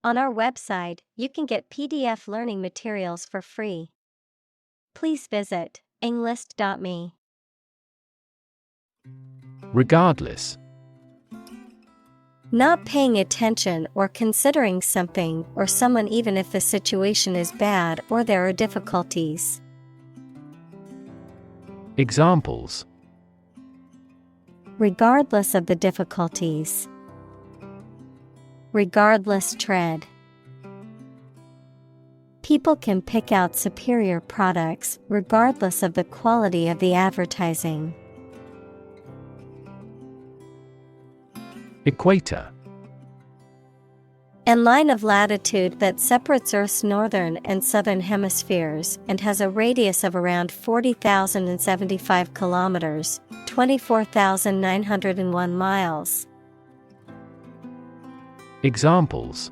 On our website, you can get PDF learning materials for free. Please visit englist.me. Regardless. Not paying attention or considering something or someone even if the situation is bad or there are difficulties. Examples: Regardless of the difficulties. Regardless tread. People can pick out superior products regardless of the quality of the advertising. Equator. A line of latitude that separates Earth's northern and southern hemispheres and has a radius of around 40,075 kilometers, 24,901 miles. Examples: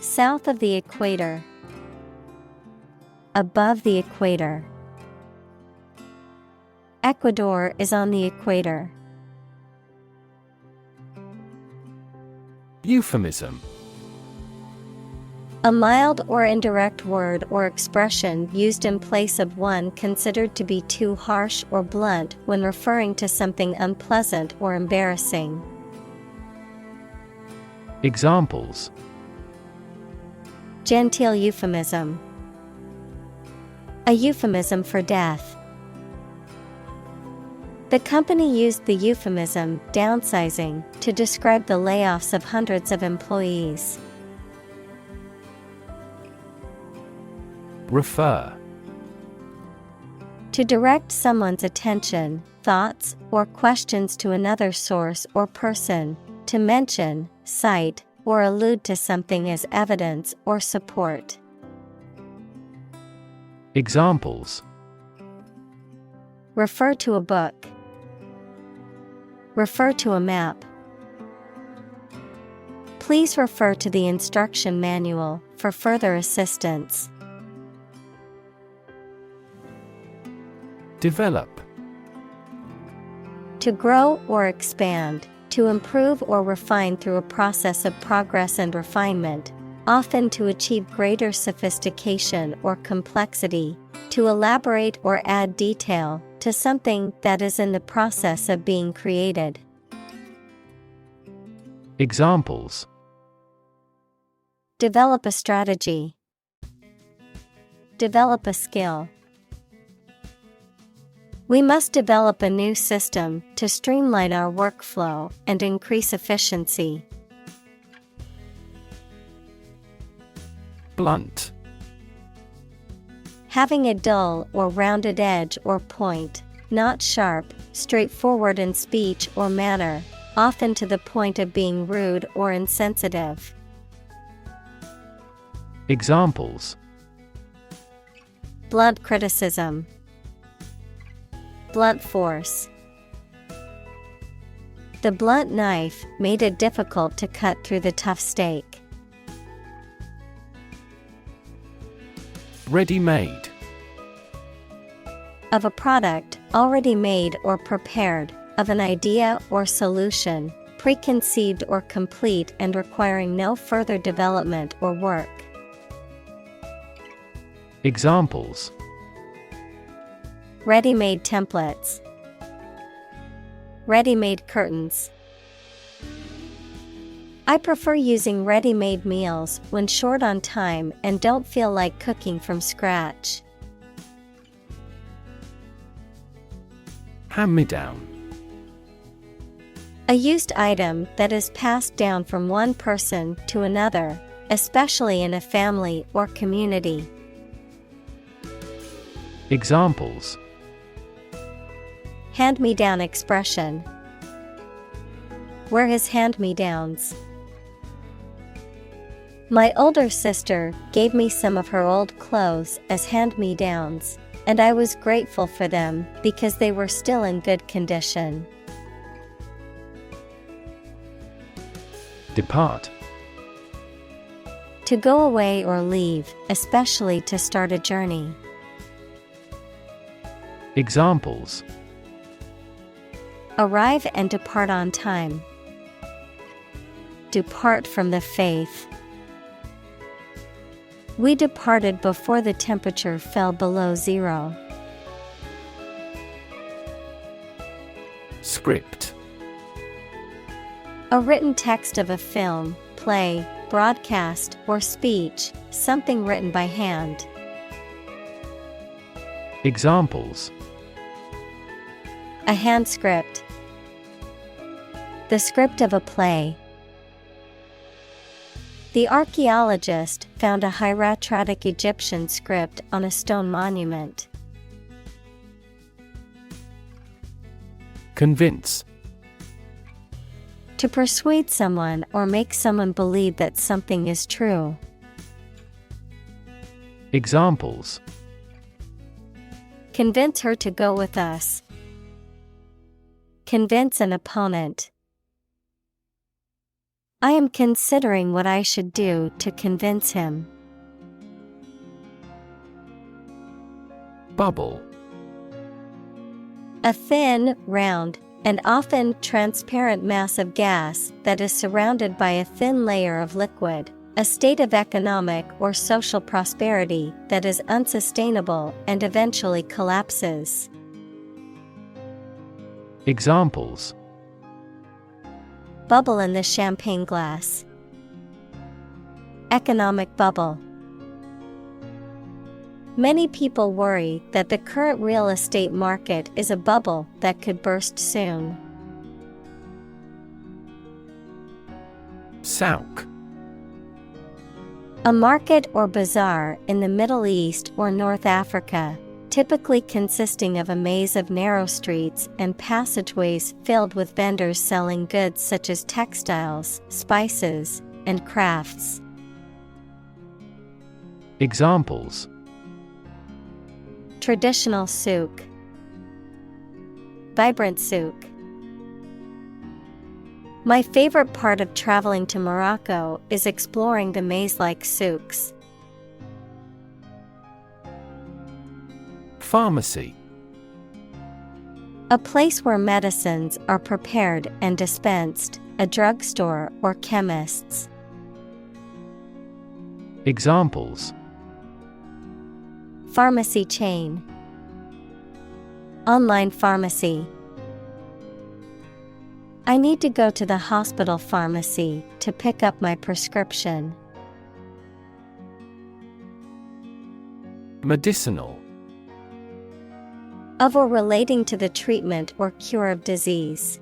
South of the equator. Above the equator. Ecuador is on the equator. Euphemism. A mild or indirect word or expression used in place of one considered to be too harsh or blunt when referring to something unpleasant or embarrassing. Examples: Genteel euphemism. A euphemism for death. The company used the euphemism downsizing to describe the layoffs of hundreds of employees. Refer. To direct someone's attention, thoughts, or questions to another source or person, to mention, cite, or allude to something as evidence or support. Examples: Refer to a book. Refer to a map. Please refer to the instruction manual for further assistance. Develop. To grow or expand, to improve or refine through a process of progress and refinement, often to achieve greater sophistication or complexity, to elaborate or add detail to something that is in the process of being created. Examples: Develop a strategy. Develop a skill. We must develop a new system to streamline our workflow and increase efficiency. Blunt. Having a dull or rounded edge or point, not sharp, straightforward in speech or manner, often to the point of being rude or insensitive. Examples: Blunt criticism. Blunt force. The blunt knife made it difficult to cut through the tough steak. Ready-made. Of a product already made or prepared, of an idea or solution, preconceived or complete and requiring no further development or work. Examples: Ready-made templates. Ready-made curtains. I prefer using ready-made meals when short on time and don't feel like cooking from scratch. Hand-me-down. A used item that is passed down from one person to another, especially in a family or community. Examples: Hand-me-down expression. Wear his hand-me-downs. My older sister gave me some of her old clothes as hand-me-downs, and I was grateful for them because they were still in good condition. Depart. To go away or leave, especially to start a journey. Examples: Arrive and depart on time. depart from the faith. We departed before the temperature fell below zero. Script. A written text of a film, play, broadcast, or speech, something written by hand. Examples: A hand script. The script of a play. The archaeologist found a hieratic Egyptian script on a stone monument. Convince. To persuade someone or make someone believe that something is true. Examples: Convince her to go with us. Convince an opponent. I am considering what I should do to convince him. Bubble. A thin, round, and often transparent mass of gas that is surrounded by a thin layer of liquid, a state of economic or social prosperity that is unsustainable and eventually collapses. Examples: Bubble in the champagne glass. Economic bubble. Many people worry that the current real estate market is a bubble that could burst soon. Souk. A market or bazaar in the Middle East or North Africa, typically consisting of a maze of narrow streets and passageways filled with vendors selling goods such as textiles, spices, and crafts. Examples: Traditional souk. Vibrant souk. My favorite part of traveling to Morocco is exploring the maze-like souks. Pharmacy. A place where medicines are prepared and dispensed, a drugstore or chemist's. Examples: Pharmacy chain. Online pharmacy. I need to go to the hospital pharmacy to pick up my prescription. Medicinal. Of or relating to the treatment or cure of disease.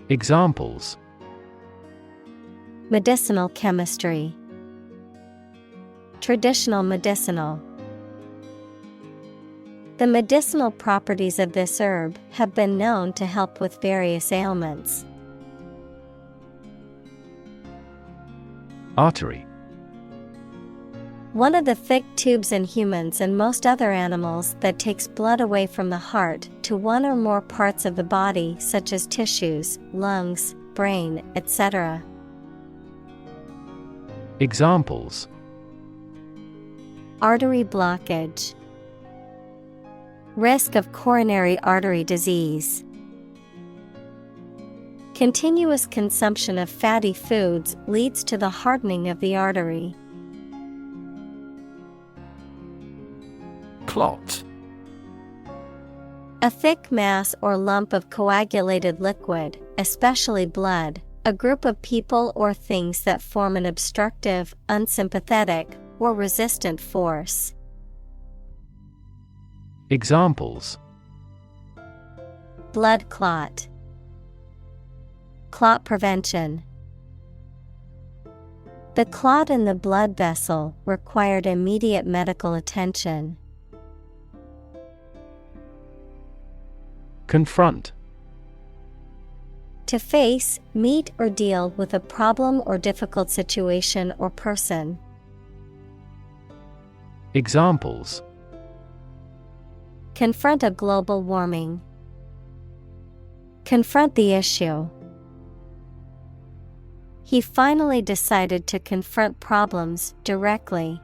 Examples: Medicinal chemistry. Traditional medicinal. The medicinal properties of this herb have been known to help with various ailments. Artery. One of the thick tubes in humans and most other animals that takes blood away from the heart to one or more parts of the body, such as tissues, lungs, brain, etc. Examples: Artery blockage. Risk of coronary artery disease. Continuous consumption of fatty foods leads to the hardening of the artery. Clot. A thick mass or lump of coagulated liquid, especially blood, a group of people or things that form an obstructive, unsympathetic, or resistant force. Examples: Blood clot. Clot prevention. The clot in the blood vessel required immediate medical attention. Confront. To face, meet, or deal with a problem or difficult situation or person. Examples: Confront a global warming. Confront the issue. He finally decided to confront problems directly.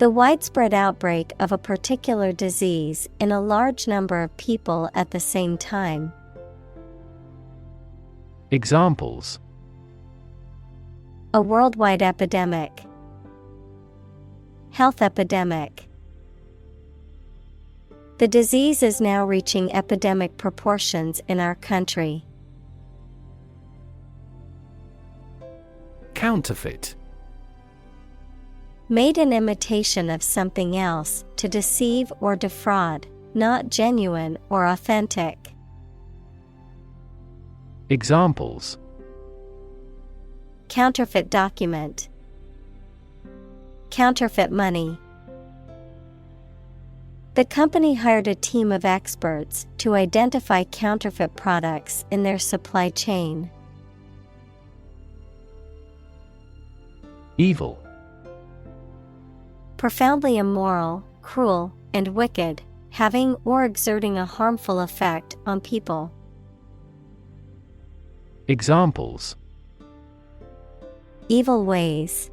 The widespread outbreak of a particular disease in a large number of people at the same time. Examples: A worldwide epidemic. Health epidemic. The disease is now reaching epidemic proportions in our country. Counterfeit. Made in imitation of something else to deceive or defraud, not genuine or authentic. Examples: Counterfeit document. Counterfeit money. The company hired a team of experts to identify counterfeit products in their supply chain. Evil. Profoundly immoral, cruel, and wicked, having or exerting a harmful effect on people. Examples: Evil ways.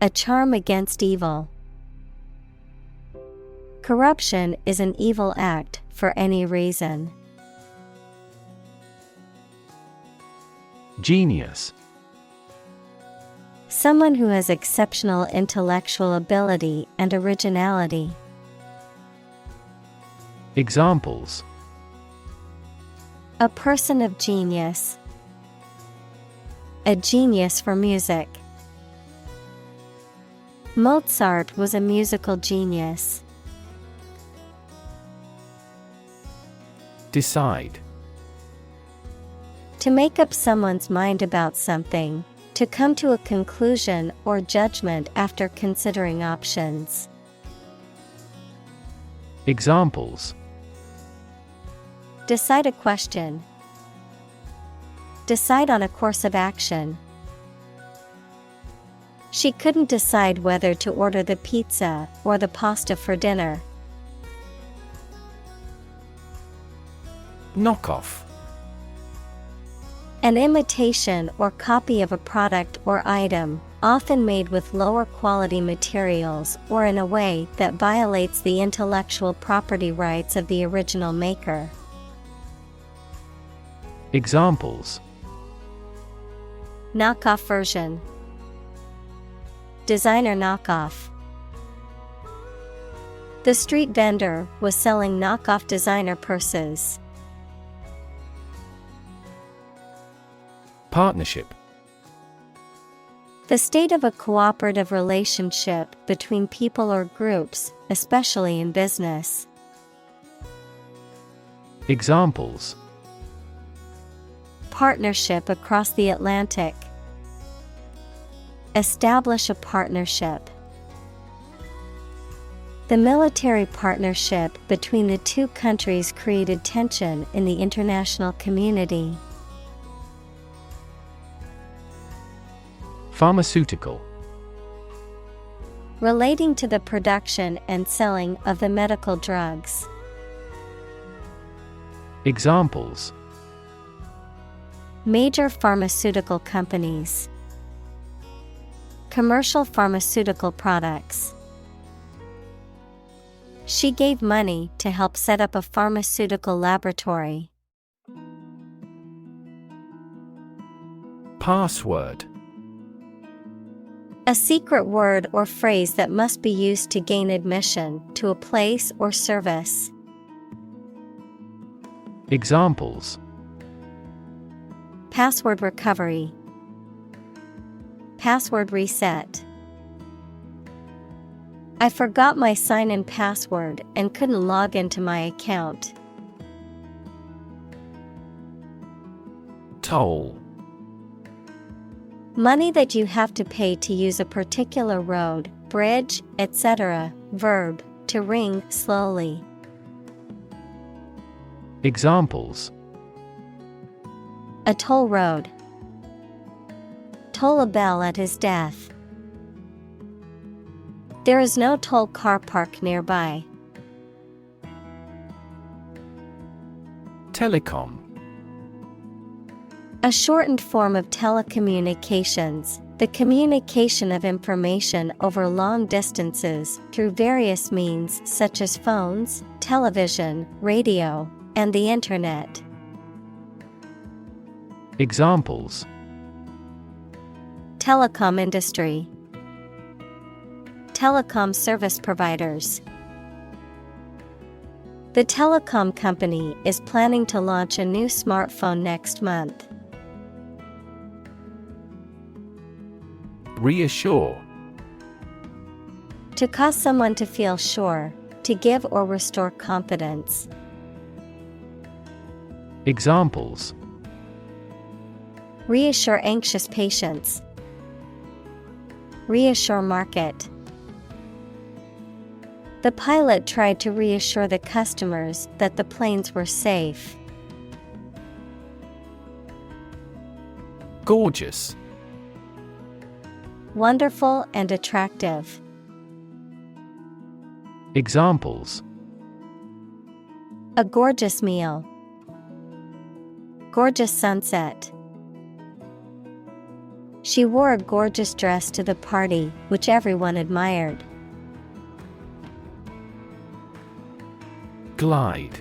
A charm against evil. Corruption is an evil act for any reason. Genius. Someone who has exceptional intellectual ability and originality. Examples: A person of genius. A genius for music. Mozart was a musical genius. Decide. To make up someone's mind about something. To come to a conclusion or judgment after considering options. Examples: Decide a question. Decide on a course of action. She couldn't decide whether to order the pizza or the pasta for dinner. Knockoff. An imitation or copy of a product or item, often made with lower quality materials or in a way that violates the intellectual property rights of the original maker. Examples: Knockoff version. Designer knockoff. The street vendor was selling knockoff designer purses. Partnership. The state of a cooperative relationship between people or groups, especially in business. Examples: Partnership across the Atlantic. Establish a partnership. The military partnership between the two countries created tension in the international community. Pharmaceutical. Relating to the production and selling of the medical drugs. Examples: Major pharmaceutical companies. Commercial pharmaceutical products. She gave money to help set up a pharmaceutical laboratory. Password. A secret word or phrase that must be used to gain admission to a place or service. Examples: Password recovery. Password reset. I forgot my sign-in password and couldn't log into my account. Toll. Money that you have to pay to use a particular road, bridge, etc. Verb, to ring slowly. Examples: A toll road. Toll a bell at his death. There is no toll car park nearby. Telecom. A shortened form of telecommunications, The communication of information over long distances through various means such as phones, television, radio, and the Internet. Examples: Telecom industry. Telecom service providers. The telecom company is planning to launch a new smartphone next month. Reassure. To cause someone to feel sure, to give or restore confidence. Examples: Reassure anxious patients. Reassure market. The pilot tried to reassure the customers that the planes were safe. Gorgeous. Wonderful and attractive. Examples: A gorgeous meal. Gorgeous sunset. She wore a gorgeous dress to the party, which everyone admired. Glide.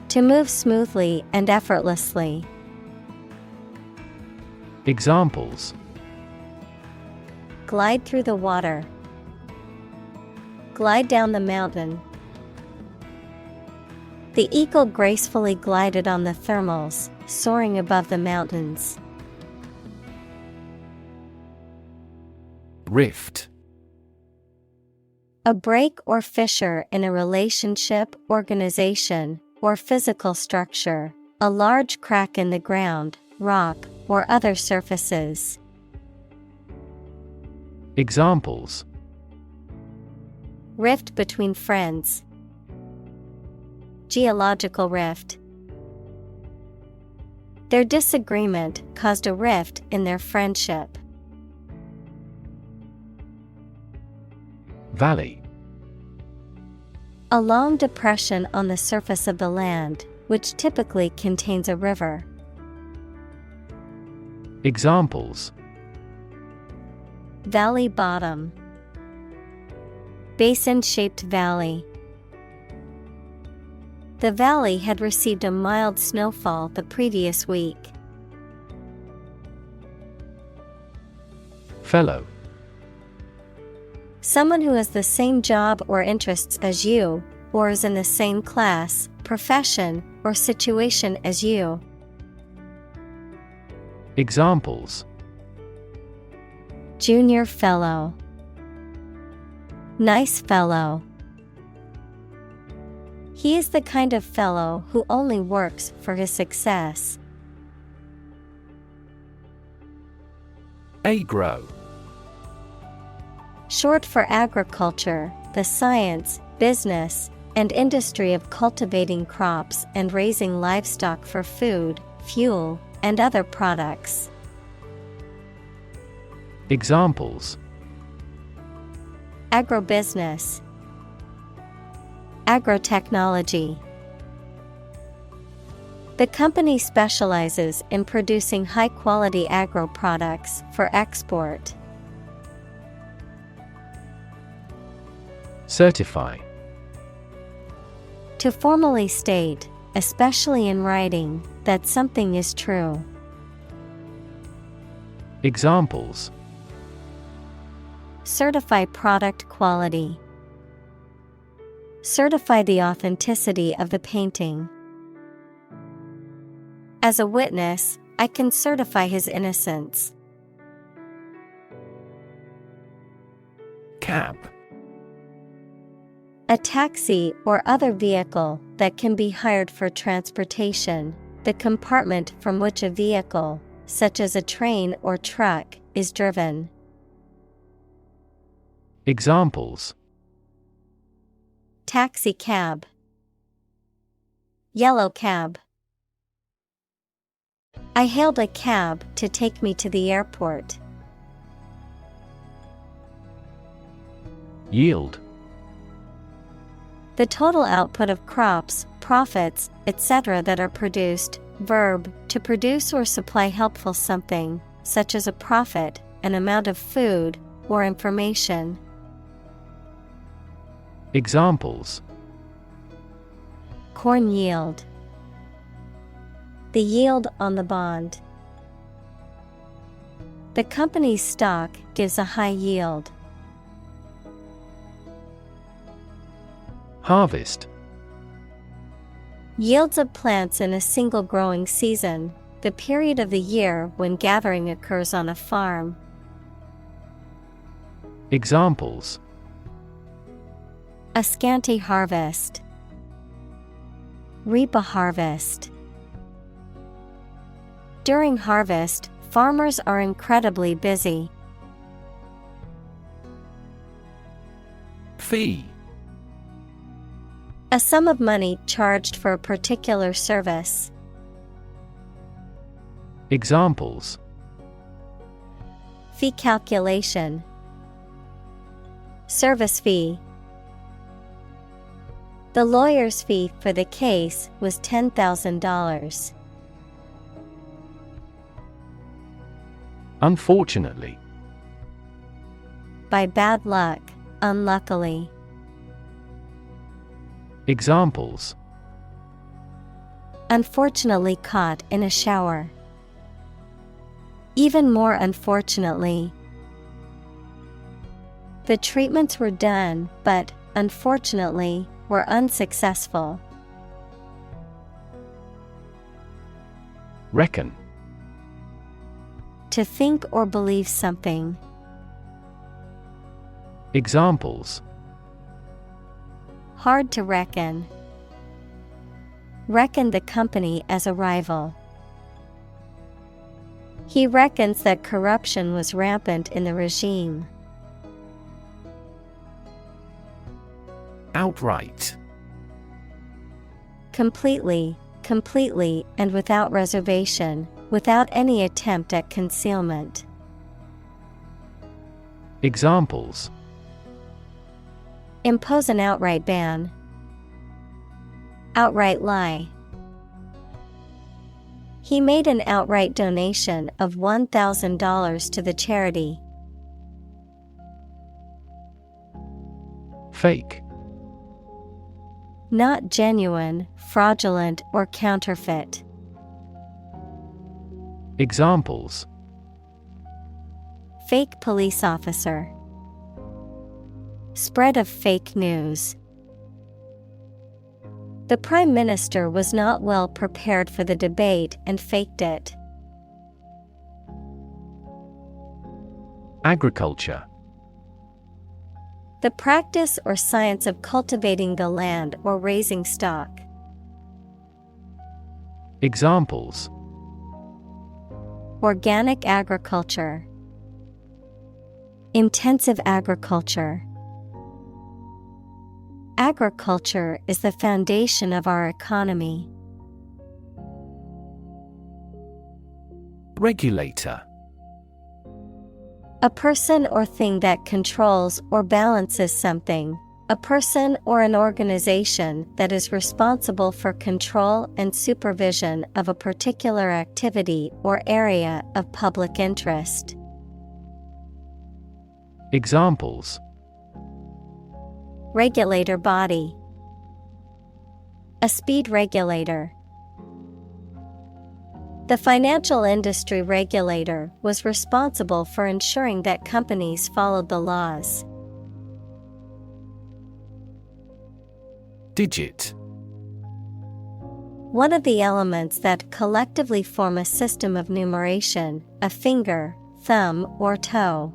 To move smoothly and effortlessly. Examples: Glide through the water. Glide down the mountain. The eagle gracefully glided on the thermals, soaring above the mountains. Rift. A break or fissure in a relationship, organization, or physical structure. A large crack in the ground, rock, or other surfaces. Examples: Rift between friends. Geological rift. Their disagreement caused a rift in their friendship. Valley. A long depression on the surface of the land, which typically contains a river. Examples: Valley bottom. Basin-shaped valley. The valley had received a mild snowfall the previous week. Fellow. Someone who has the same job or interests as you, or is in the same class, profession, or situation as you. Examples: Junior fellow. Nice fellow. He is the kind of fellow who only works for his success. Agro. Short for agriculture, the science, business, and industry of cultivating crops and raising livestock for food, fuel, and other products. Examples: Agrobusiness. Agrotechnology. The company specializes in producing high-quality agro products for export. Certify. To formally state, especially in writing, that something is true. Examples: Certify product quality. Certify the authenticity of the painting. As a witness, I can certify his innocence. Cab. A taxi or other vehicle that can be hired for transportation, the compartment from which a vehicle, such as a train or truck, is driven. Examples: Taxi cab. Yellow cab. I hailed a cab to take me to the airport. Yield. The total output of crops, profits, etc. that are produced. Verb, to produce or supply helpful something, such as a profit, an amount of food, or information. Examples: Corn yield. The yield on the bond. The company's stock gives a high yield. Harvest. Yields of plants in a single growing season, the period of the year when gathering occurs on a farm. Examples: A scanty harvest. Reap a harvest. During harvest, farmers are incredibly busy. Fee. A sum of money charged for a particular service. Examples: Fee calculation. Service fee. The lawyer's fee for the case was $10,000. Unfortunately. By bad luck, unluckily. Examples: Unfortunately caught in a shower. Even more unfortunately. The treatments were done, but, unfortunately, were unsuccessful. Reckon. To think or believe something. Examples: Hard to reckon. Reckon the company as a rival. He reckons that corruption was rampant in the regime. Outright. Completely, and without reservation, without any attempt at concealment. Examples: Impose an outright ban. Outright lie. He made an outright donation of $1,000 to the charity. Fake. Not genuine, fraudulent, or counterfeit. Examples: Fake police officer. Spread of fake news. The Prime Minister was not well prepared for the debate and faked it. Agriculture. The practice or science of cultivating the land or raising stock. Examples: Organic agriculture. Intensive agriculture. Agriculture is the foundation of our economy. Regulator. A person or thing that controls or balances something. A person or an organization that is responsible for control and supervision of a particular activity or area of public interest. Examples: Regulator body. A speed regulator. The financial industry regulator was responsible for ensuring that companies followed the laws. Digit. One of the elements that collectively form a system of numeration, a finger, thumb, or toe.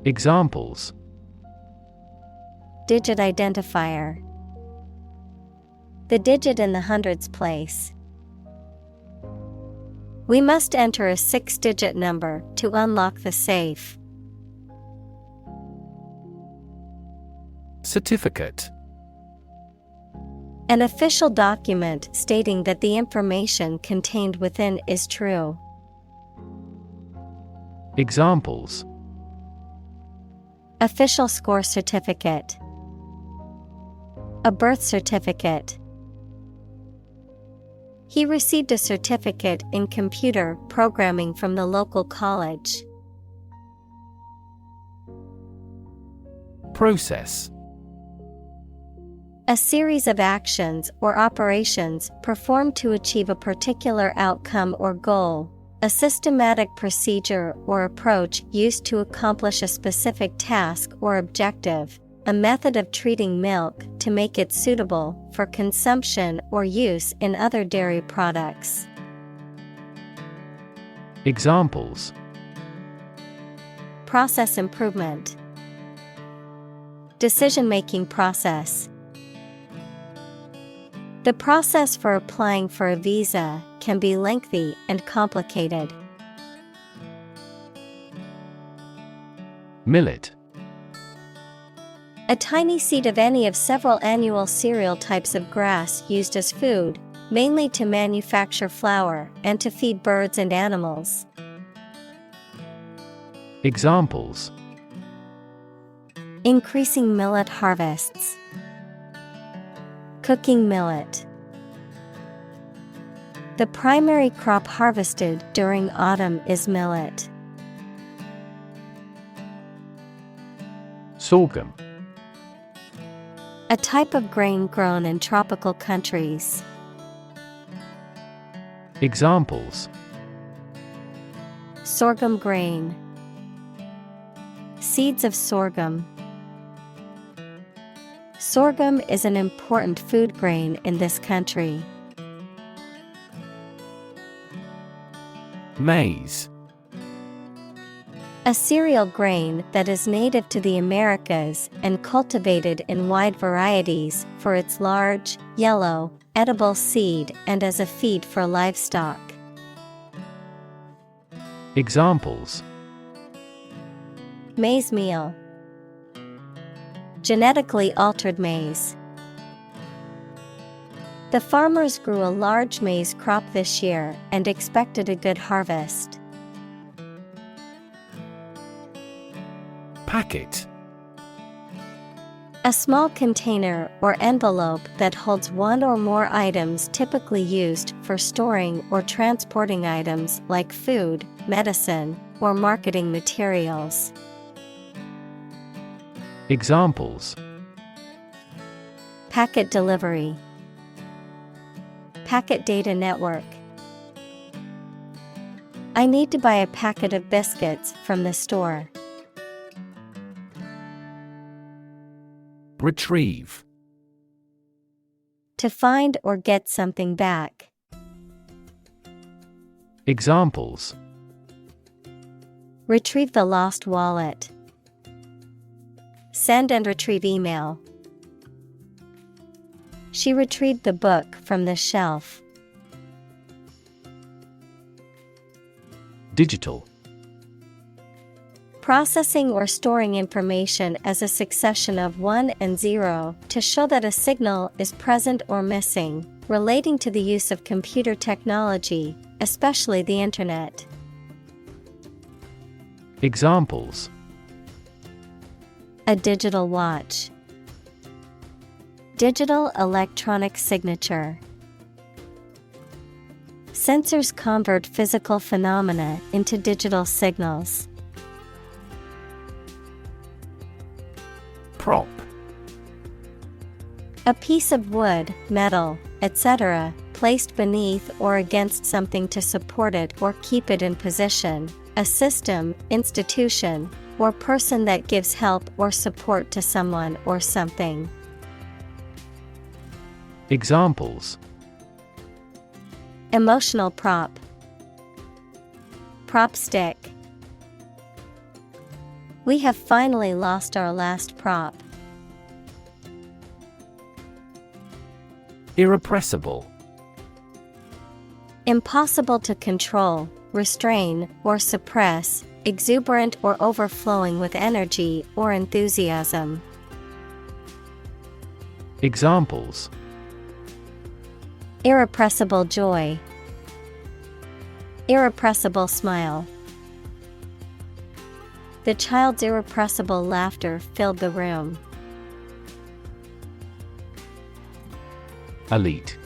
Examples: Digit identifier. The digit in the hundreds place. We must enter a 6-digit number to unlock the safe. Certificate. An official document stating that the information contained within is true. Examples: Official score certificate. A birth certificate. He received a certificate in computer programming from the local college. Process. A series of actions or operations performed to achieve a particular outcome or goal. A systematic procedure or approach used to accomplish a specific task or objective. A method of treating milk to make it suitable for consumption or use in other dairy products. Examples: Process improvement. Decision-making process. The process for applying for a visa can be lengthy and complicated. Millet. A tiny seed of any of several annual cereal types of grass used as food, mainly to manufacture flour and to feed birds and animals. Examples: Increasing millet harvests. Cooking millet. The primary crop harvested during autumn is millet. Sorghum. A type of grain grown in tropical countries. Examples: Sorghum grain. Seeds of sorghum. Sorghum is an important food grain in this country. Maize. A cereal grain that is native to the Americas and cultivated in wide varieties for its large, yellow, edible seed and as a feed for livestock. Examples: Maize meal. Genetically altered maize. The farmers grew a large maize crop this year and expected a good harvest. Packet. A small container or envelope that holds one or more items typically used for storing or transporting items like food, medicine, or marketing materials. Examples: Packet delivery. Packet data network. I need to buy a packet of biscuits from the store. Retrieve. To find or get something back. Examples: Retrieve the lost wallet. Send and retrieve email. She retrieved the book from the shelf. Digital. Processing or storing information as a succession of 1 and 0 to show that a signal is present or missing, relating to the use of computer technology, especially the Internet. Examples: A digital watch. Digital electronic signature. Sensors convert physical phenomena into digital signals. Prop. A piece of wood, metal, etc., placed beneath or against something to support it or keep it in position, a system, institution, or person that gives help or support to someone or something. Examples: Emotional prop. Prop stick. We have finally lost our last prop. Irrepressible. Impossible to control, restrain, or suppress, exuberant or overflowing with energy or enthusiasm. Examples: Irrepressible joy. Irrepressible smile. The child's irrepressible laughter filled the room. Elite.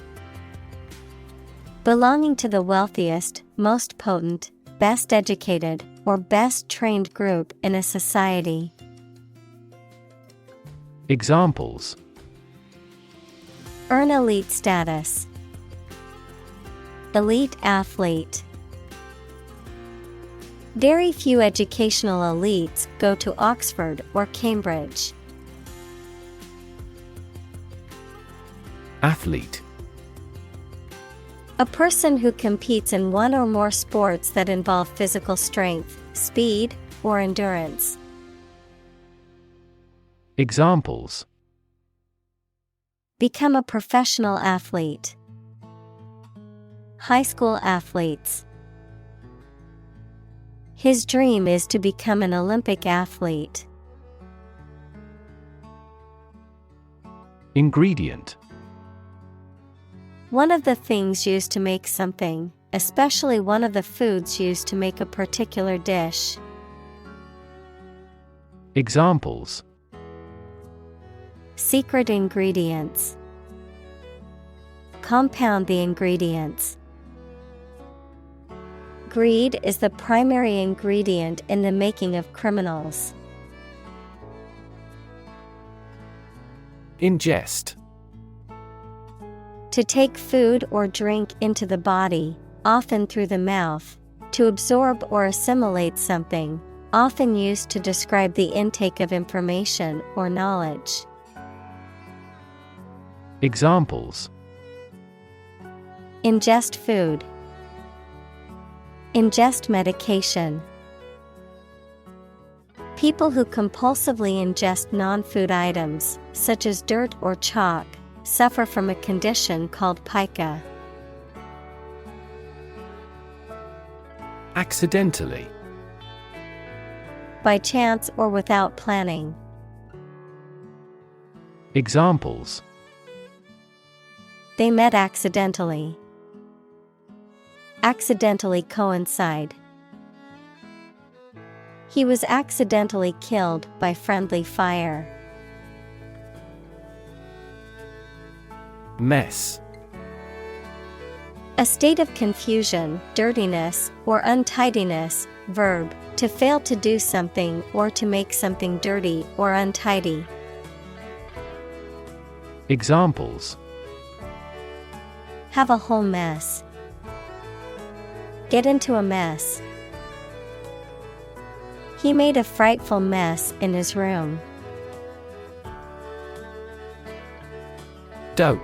Belonging to the wealthiest, most potent, best educated, or best trained group in a society. Examples: Earn elite status. Elite athlete. Very few educational elites go to Oxford or Cambridge. Athlete. A person who competes in one or more sports that involve physical strength, speed, or endurance. Examples: Become a professional athlete. High school athletes. His dream is to become an Olympic athlete. Ingredient. One of the things used to make something, especially one of the foods used to make a particular dish. Examples: Secret ingredients. Compound the ingredients. Greed is the primary ingredient in the making of criminals. Ingest. To take food or drink into the body, often through the mouth, to absorb or assimilate something, often used to describe the intake of information or knowledge. Examples: Ingest food. Ingest medication. People who compulsively ingest non-food items, such as dirt or chalk, suffer from a condition called pica. Accidentally. By chance or without planning. Examples: They met accidentally. Accidentally coincide. He was accidentally killed by friendly fire. Mess. A state of confusion, dirtiness, or untidiness. Verb, to fail to do something or to make something dirty or untidy. Examples: Have a whole mess. Get into a mess. He made a frightful mess in his room. Dope.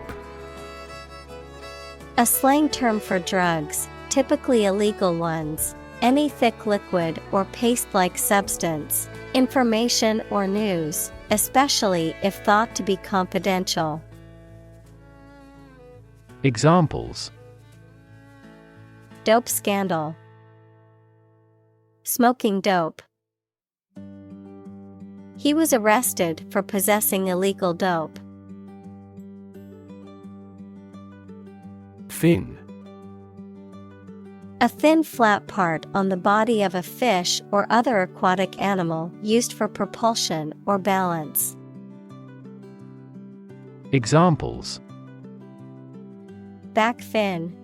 A slang term for drugs, typically illegal ones. Any thick liquid or paste-like substance, information or news, especially if thought to be confidential. Examples: Dope scandal. Smoking dope. He was arrested for possessing illegal dope. Fin. A thin flat part on the body of a fish or other aquatic animal used for propulsion or balance. Examples: Back fin.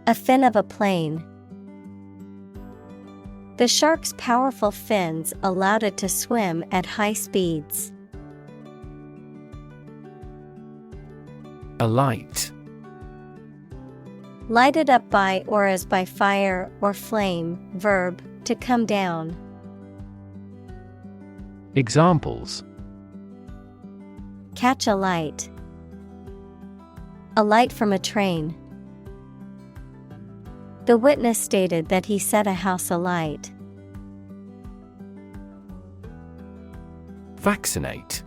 A fin of a plane. The shark's powerful fins allowed it to swim at high speeds. Alight. Lighted up by or as by fire or flame. Verb, to come down. Examples: Catch a light. A light from a train. The witness stated that he set a house alight. Vaccinate.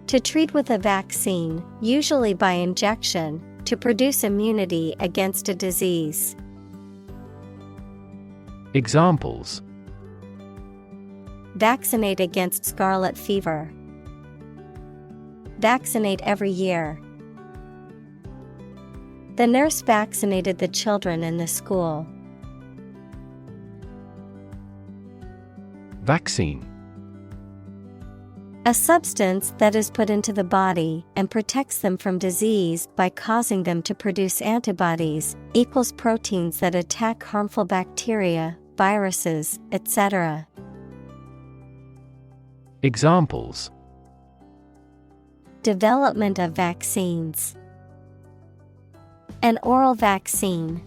To treat with a vaccine, usually by injection, to produce immunity against a disease. Examples: Vaccinate against scarlet fever. Vaccinate every year. The nurse vaccinated the children in the school. Vaccine. A substance that is put into the body and protects them from disease by causing them to produce antibodies, equals proteins that attack harmful bacteria, viruses, etc. Examples: Development of vaccines. An oral vaccine.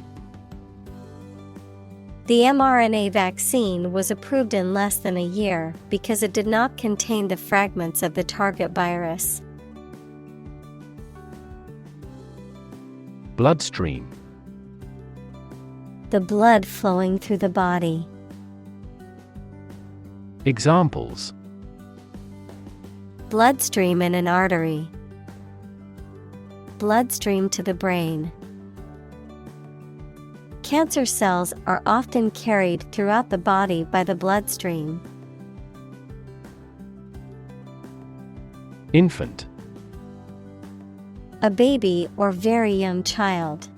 The mRNA vaccine was approved in less than a year because it did not contain the fragments of the target virus. Bloodstream. The blood flowing through the body. Examples: Bloodstream in an artery. Bloodstream to the brain. Cancer cells are often carried throughout the body by the bloodstream. Infant. A baby or very young child.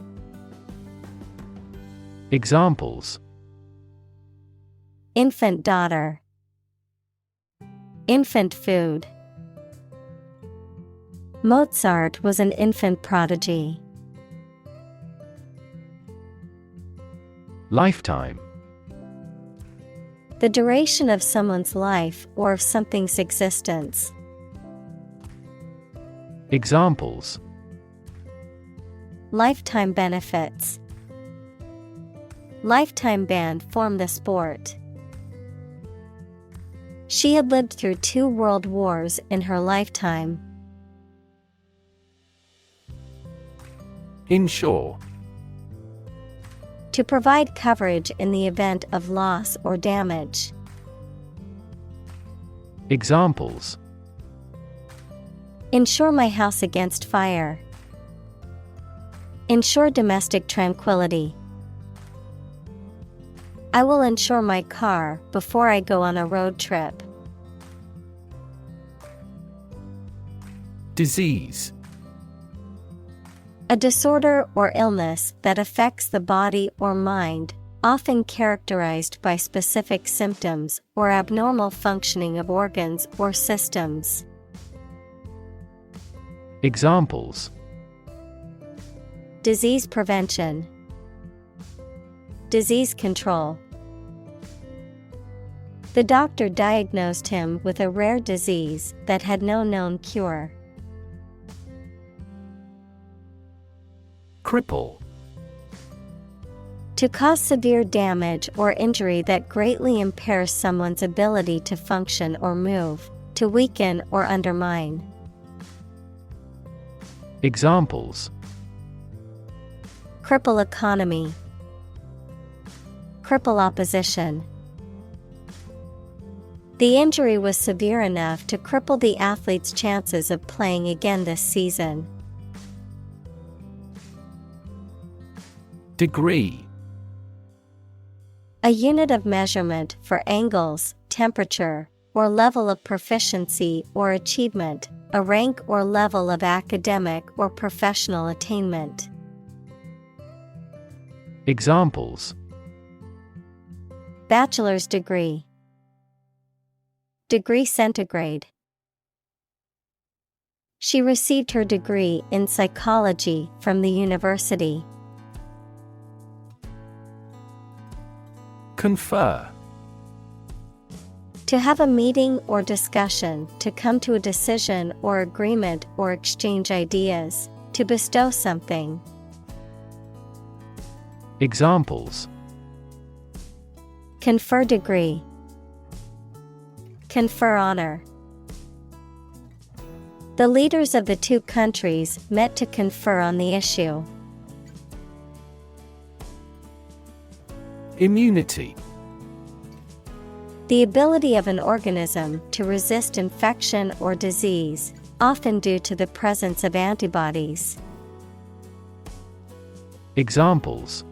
Examples: Infant daughter. Infant food. Mozart was an infant prodigy. Lifetime. The duration of someone's life or of something's existence. Examples: Lifetime benefits. Lifetime ban formed the sport. She had lived through 2 world wars in her lifetime. Insure. To provide coverage in the event of loss or damage. Examples: Insure my house against fire. Ensure domestic tranquility. I will insure my car before I go on a road trip. Disease. A disorder or illness that affects the body or mind, often characterized by specific symptoms or abnormal functioning of organs or systems. Examples: Disease prevention. Disease control. The doctor diagnosed him with a rare disease that had no known cure. Cripple. To cause severe damage or injury that greatly impairs someone's ability to function or move, to weaken or undermine. Examples: Cripple economy. Cripple opposition. The injury was severe enough to cripple the athlete's chances of playing again this season. Degree. A unit of measurement for angles, temperature, or level of proficiency or achievement, a rank or level of academic or professional attainment. Examples: Bachelor's degree. Degree centigrade. She received her degree in psychology from the university. Confer. To have a meeting or discussion, to come to a decision or agreement or exchange ideas, to bestow something. Examples: Confer degree. Confer honor. The leaders of the 2 countries met to confer on the issue. Immunity. The ability of an organism to resist infection or disease, often due to the presence of antibodies. Examples: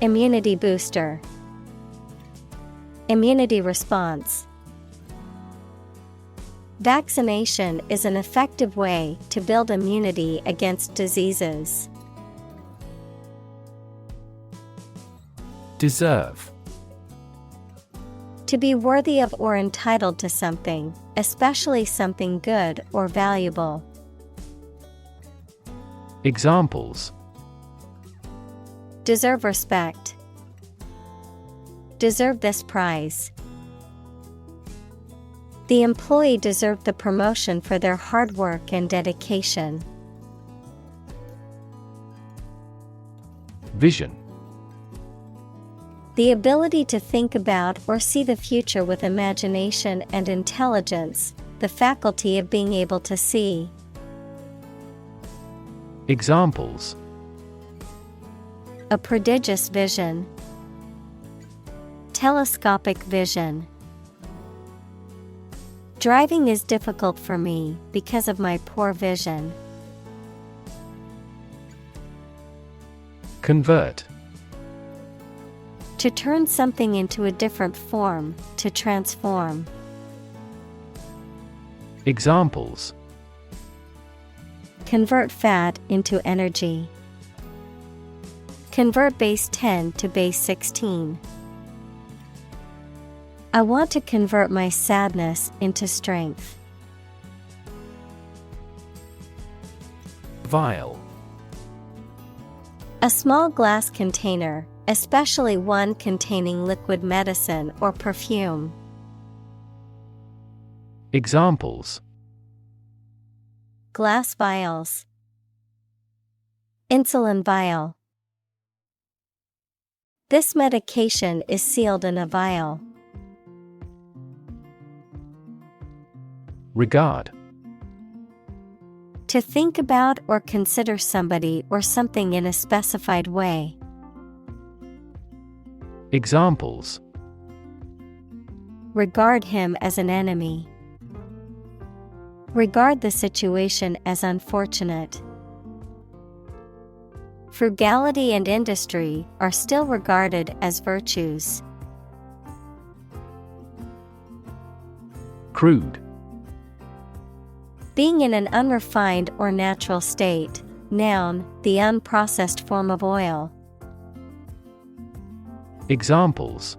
Immunity booster. Immunity response. Vaccination is an effective way to build immunity against diseases. Deserve. To be worthy of or entitled to something, especially something good or valuable. Examples: Deserve respect. Deserve this prize. The employee deserved the promotion for their hard work and dedication. Vision. The ability to think about or see the future with imagination and intelligence, the faculty of being able to see. Examples: A prodigious vision. Telescopic vision. Driving is difficult for me because of my poor vision. Convert. To turn something into a different form, to transform. Examples: Convert fat into energy. Convert base 10 to base 16. I want to convert my sadness into strength. Vial. A small glass container, especially one containing liquid medicine or perfume. Examples: Glass vials. Insulin vial. This medication is sealed in a vial. Regard. To think about or consider somebody or something in a specified way. Examples: Regard him as an enemy. Regard the situation as unfortunate. Frugality and industry are still regarded as virtues. Crude. Being in an unrefined or natural state. Noun, the unprocessed form of oil. Examples: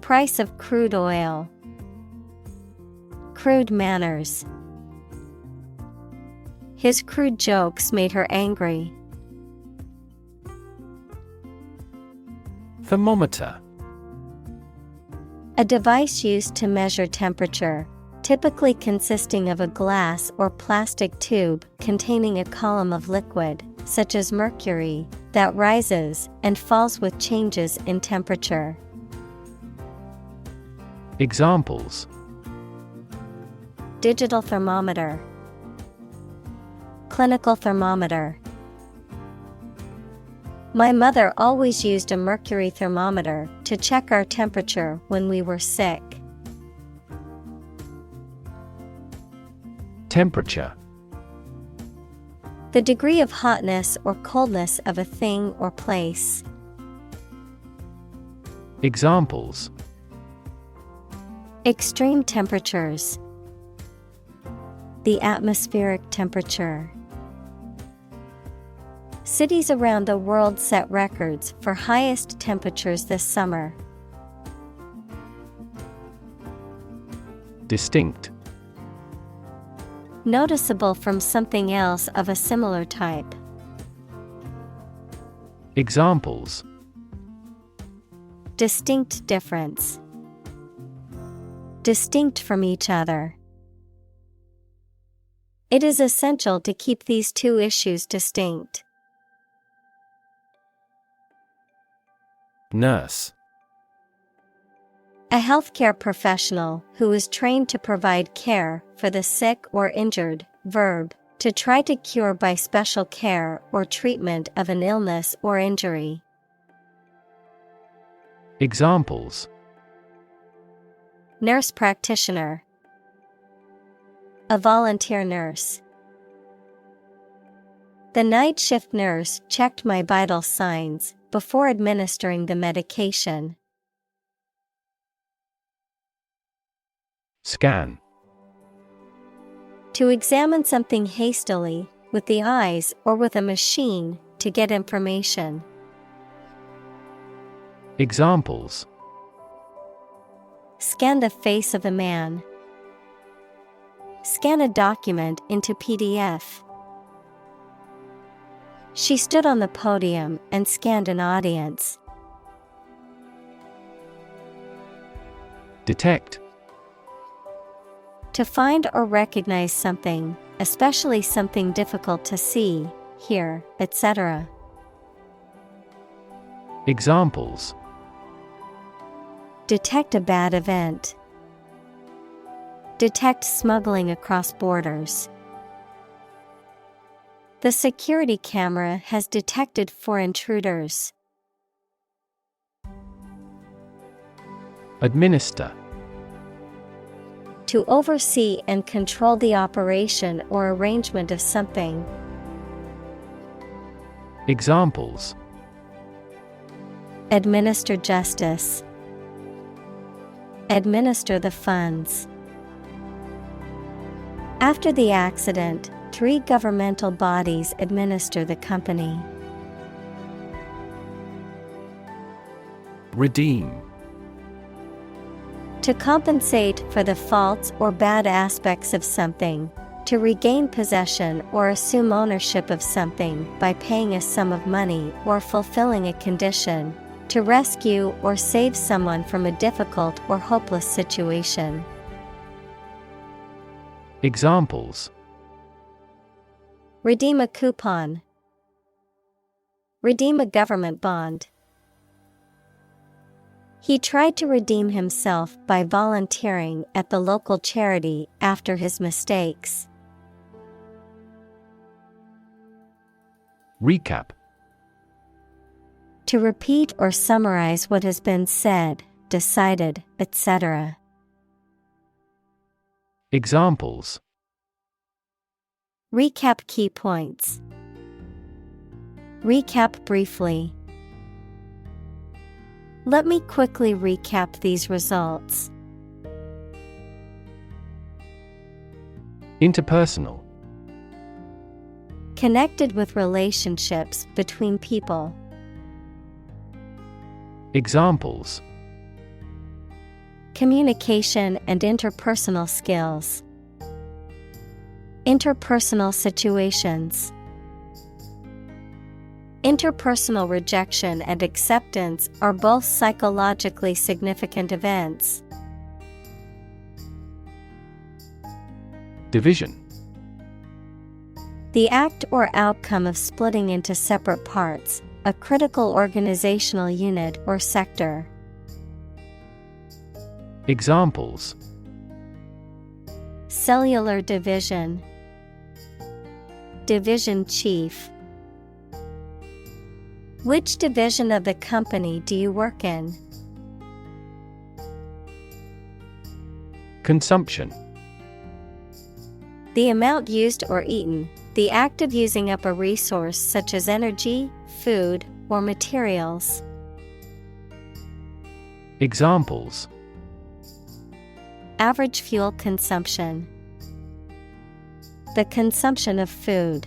Price of crude oil. Crude manners. His crude jokes made her angry. Thermometer. A device used to measure temperature, typically consisting of a glass or plastic tube containing a column of liquid, such as mercury, that rises and falls with changes in temperature. Examples: Digital thermometer. Clinical thermometer. My mother always used a mercury thermometer to check our temperature when we were sick. Temperature. The degree of hotness or coldness of a thing or place. Examples: Extreme temperatures. The atmospheric temperature. Cities around the world set records for highest temperatures this summer. Distinct. Noticeable from something else of a similar type. Examples: Distinct difference. Distinct from each other. It is essential to keep these two issues distinct. Nurse. A healthcare professional who is trained to provide care for the sick or injured. Verb, to try to cure by special care or treatment of an illness or injury. Examples: Nurse practitioner. A volunteer nurse. The night shift nurse checked my vital signs before administering the medication. Scan. To examine something hastily, with the eyes or with a machine, to get information. Examples: Scan the face of a man. Scan a document into PDF. She stood on the podium and scanned an audience. Detect. To find or recognize something, especially something difficult to see, hear, etc. Examples. Detect a bad event. Detect smuggling across borders. The security camera has detected 4 intruders. Administer. To oversee and control the operation or arrangement of something. Examples. Administer justice. Administer the funds. After the accident, 3 governmental bodies administer the company. Redeem. To compensate for the faults or bad aspects of something, to regain possession or assume ownership of something by paying a sum of money or fulfilling a condition, to rescue or save someone from a difficult or hopeless situation. Examples. Redeem a coupon. Redeem a government bond. He tried to redeem himself by volunteering at the local charity after his mistakes. Recap. To repeat or summarize what has been said, decided, etc. Examples. Recap key points. Recap briefly. Let me quickly recap these results. Interpersonal. Connected with relationships between people. Examples. Communication and interpersonal skills. Interpersonal situations. Interpersonal rejection and acceptance are both psychologically significant events. Division. The act or outcome of splitting into separate parts, a critical organizational unit or sector. Examples. Cellular division. Division chief. Which division of the company do you work in? Consumption. The amount used or eaten, the act of using up a resource such as energy, food, or materials. Examples. Average fuel consumption. The consumption of food.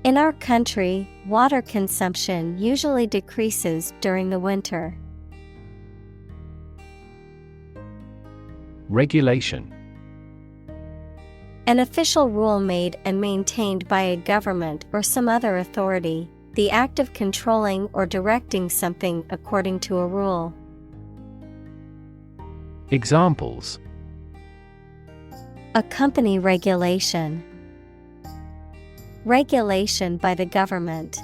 In our country, water consumption usually decreases during the winter. Regulation. An official rule made and maintained by a government or some other authority, the act of controlling or directing something according to a rule. Examples. A company regulation. Regulation by the government.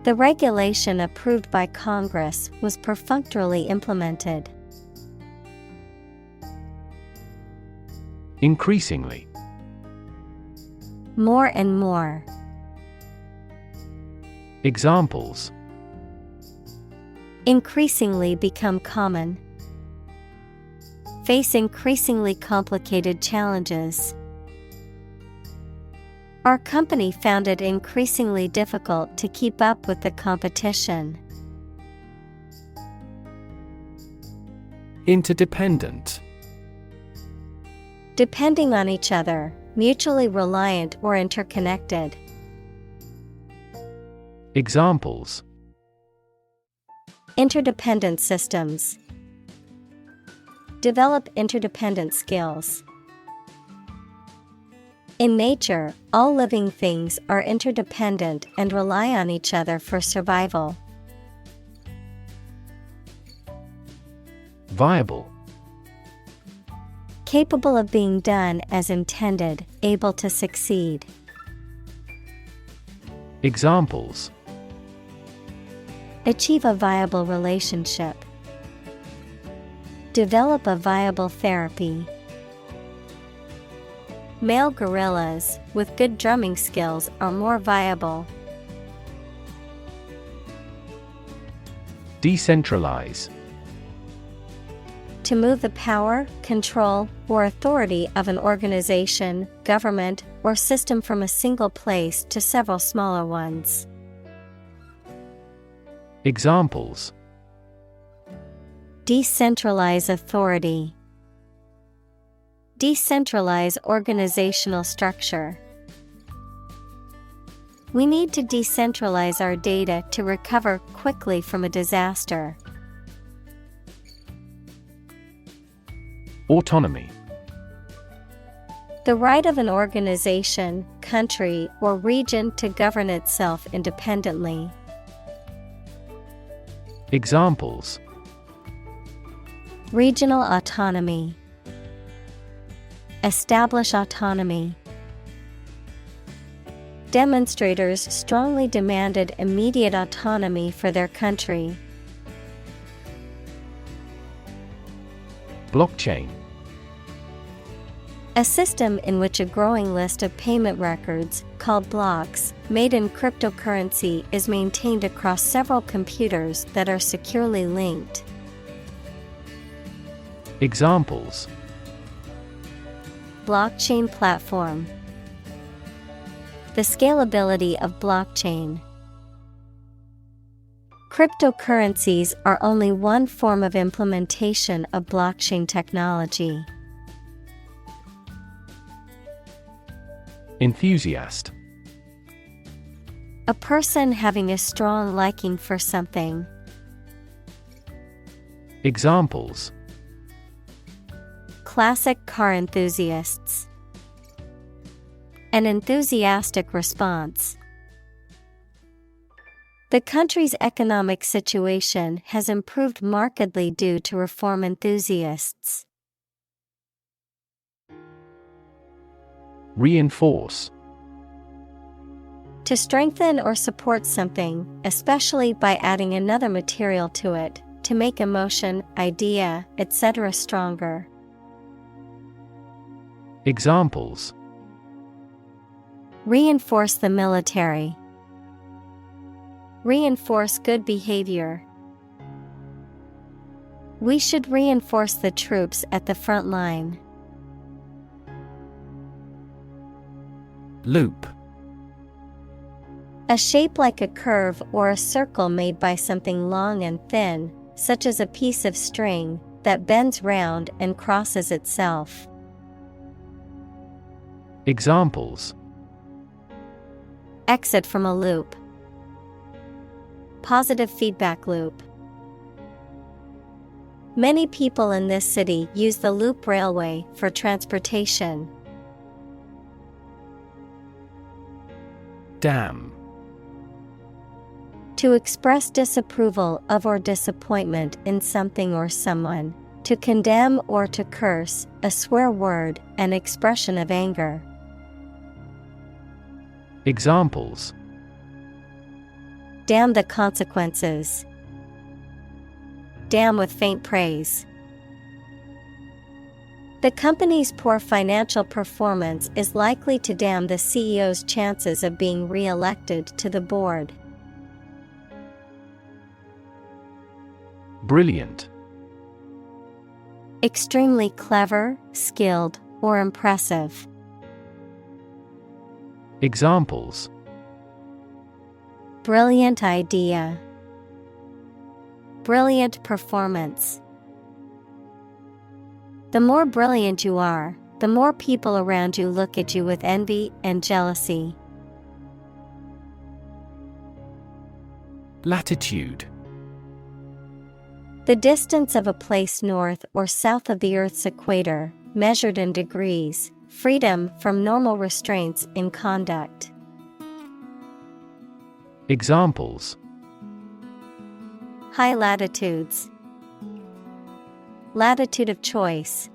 The regulation approved by Congress was perfunctorily implemented. Increasingly. More and more. Examples. Increasingly become common. Face increasingly complicated challenges. Our company found it increasingly difficult to keep up with the competition. Interdependent. Depending on each other, mutually reliant or interconnected. Examples. Interdependent systems. Develop interdependent skills. In nature, all living things are interdependent and rely on each other for survival. Viable. Capable of being done as intended, able to succeed. Examples. Achieve a viable relationship. Develop a viable therapy. Male gorillas with good drumming skills are more viable. Decentralize. To move the power, control, or authority of an organization, government, or system from a single place to several smaller ones. Examples. Decentralize authority. Decentralize organizational structure. We need to decentralize our data to recover quickly from a disaster. Autonomy. The right of an organization, country, or region to govern itself independently. Examples. Regional autonomy. Establish autonomy. Demonstrators strongly demanded immediate autonomy for their country. Blockchain. A system in which a growing list of payment records, called blocks, made in cryptocurrency is maintained across several computers that are securely linked. Examples. Blockchain platform. The scalability of blockchain. Cryptocurrencies are only one form of implementation of blockchain technology. Enthusiast. A person having a strong liking for something. Examples. Classic car enthusiasts. An enthusiastic response. The country's economic situation has improved markedly due to reform enthusiasts. Reinforce. To strengthen or support something, especially by adding another material to it, to make emotion, idea, etc. stronger. Examples. Reinforce the military. Reinforce good behavior. We should reinforce the troops at the front line. Loop. A shape like a curve or a circle made by something long and thin, such as a piece of string, that bends round and crosses itself. Examples. Exit from a loop. Positive feedback loop. Many people in this city use the loop railway for transportation. Damn. To express disapproval of or disappointment in something or someone. To condemn or to curse, a swear word, an expression of anger. Examples. Damn the consequences. Damn with faint praise. The company's poor financial performance is likely to damn the CEO's chances of being re-elected to the board. Brilliant. Extremely clever, skilled, or impressive. Examples. Brilliant idea. Brilliant performance. The more brilliant you are, the more people around you look at you with envy and jealousy. Latitude. The distance of a place north or south of the Earth's equator, measured in degrees, freedom from normal restraints in conduct. Examples: High latitudes. Latitude of choice.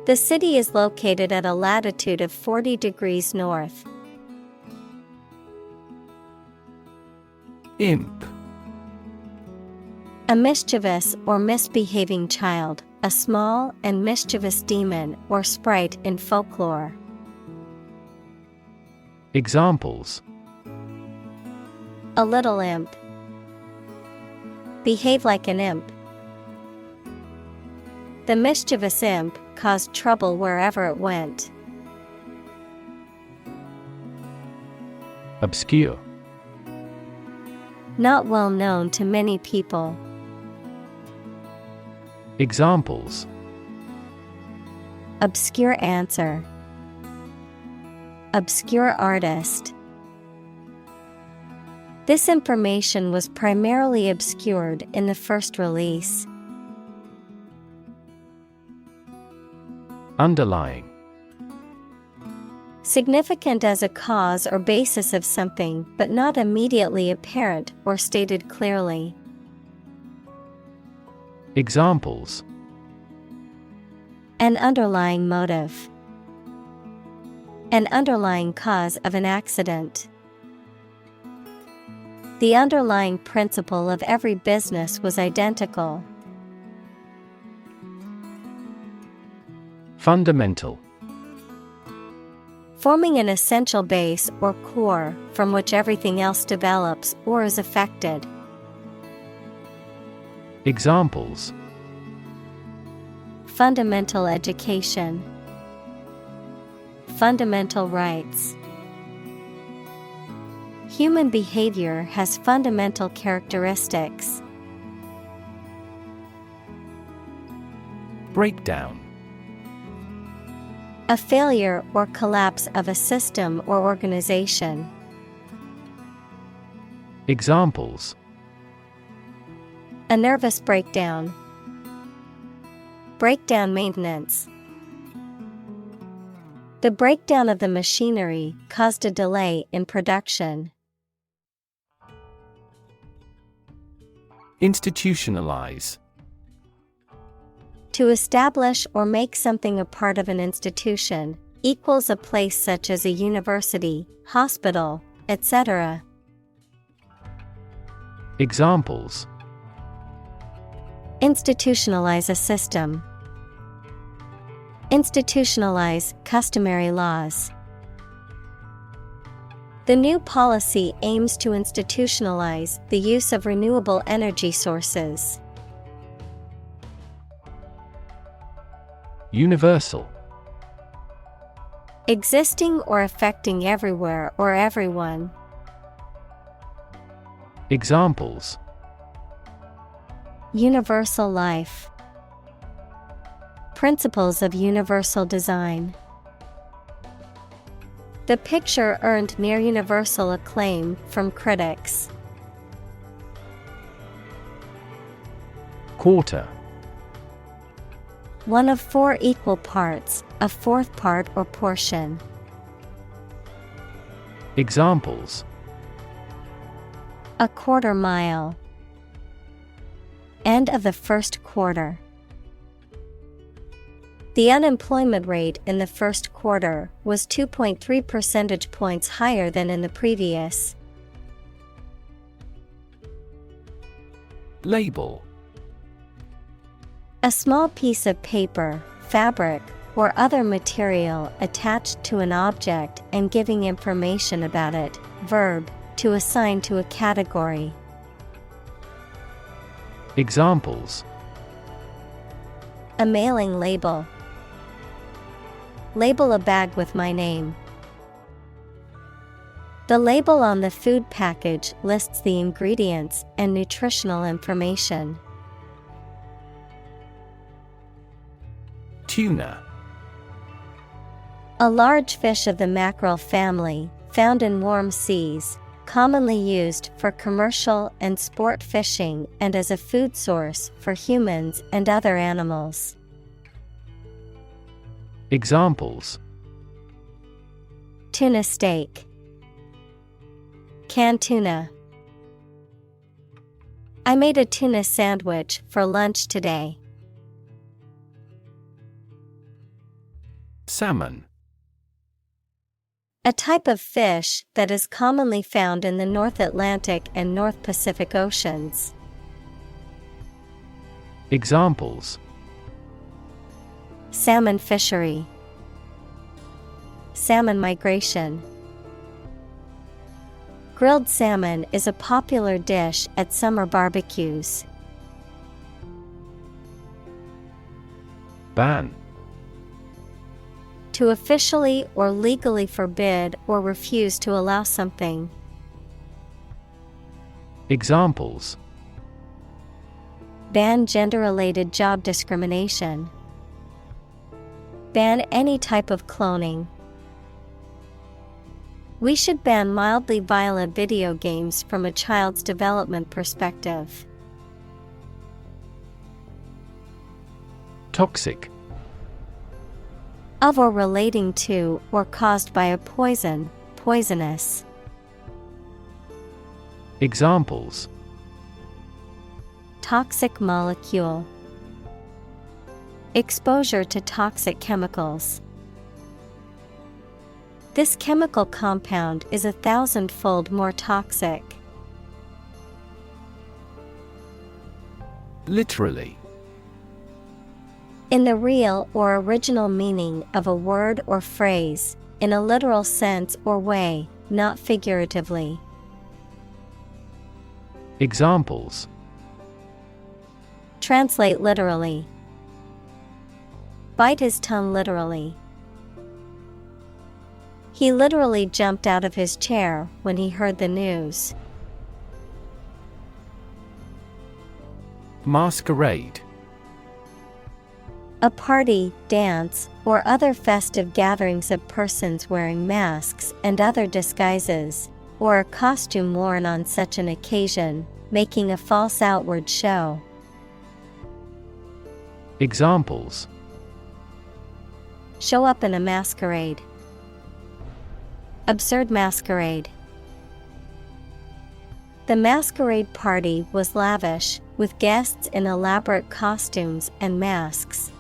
The city is located at a latitude of 40 degrees north. Imp. A mischievous or misbehaving child, a small and mischievous demon or sprite in folklore. Examples: A little imp. Behave like an imp. The mischievous imp caused trouble wherever it went. Obscure. Not well known to many people. Examples: Obscure answer. Obscure artist. This information was primarily obscured in the first release. Underlying. Significant as a cause or basis of something, but not immediately apparent or stated clearly. Examples: An underlying motive. An underlying cause of an accident. The underlying principle of every business was identical. Fundamental. Forming an essential base or core from which everything else develops or is affected. Examples: Fundamental education. Fundamental rights. Human behavior has fundamental characteristics. Breakdown. A failure or collapse of a system or organization. Examples: A nervous breakdown. Breakdown maintenance. The breakdown of the machinery caused a delay in production. Institutionalize. To establish or make something a part of an institution, equals a place such as a university, hospital, etc. Examples: Institutionalize a system. Institutionalize customary laws. The new policy aims to institutionalize the use of renewable energy sources. Universal. Existing or affecting everywhere or everyone. Examples: Universal life. Principles of universal design. The picture earned near universal acclaim from critics. Quarter. One of 4 equal parts, a fourth part or portion. Examples: A quarter mile. End of the first quarter. The unemployment rate in the first quarter was 2.3 percentage points higher than in the previous. Label. A small piece of paper, fabric, or other material attached to an object and giving information about it. Verb, to assign to a category. Examples: A mailing label. Label a bag with my name. The label on the food package lists the ingredients and nutritional information. Tuna. A large fish of the mackerel family, found in warm seas, commonly used for commercial and sport fishing and as a food source for humans and other animals. Examples: Tuna steak, canned tuna. I made a tuna sandwich for lunch today. Salmon. A type of fish that is commonly found in the North Atlantic and North Pacific Oceans. Examples: Salmon fishery, salmon migration. Grilled salmon is a popular dish at summer barbecues. Ban. To officially or legally forbid or refuse to allow something. Examples: Ban gender-related job discrimination. Ban any type of cloning. We should ban mildly violent video games from a child's development perspective. Toxic. Of or relating to or caused by a poison, poisonous. Examples: Toxic molecule. Exposure to toxic chemicals. This chemical compound is 1,000-fold more toxic. Literally. In the real or original meaning of a word or phrase, in a literal sense or way, not figuratively. Examples: Translate literally. Bite his tongue literally. He literally jumped out of his chair when he heard the news. Masquerade. A party, dance, or other festive gatherings of persons wearing masks and other disguises, or a costume worn on such an occasion, making a false outward show. Examples: Show up in a masquerade. Absurd masquerade. The masquerade party was lavish, with guests in elaborate costumes and masks.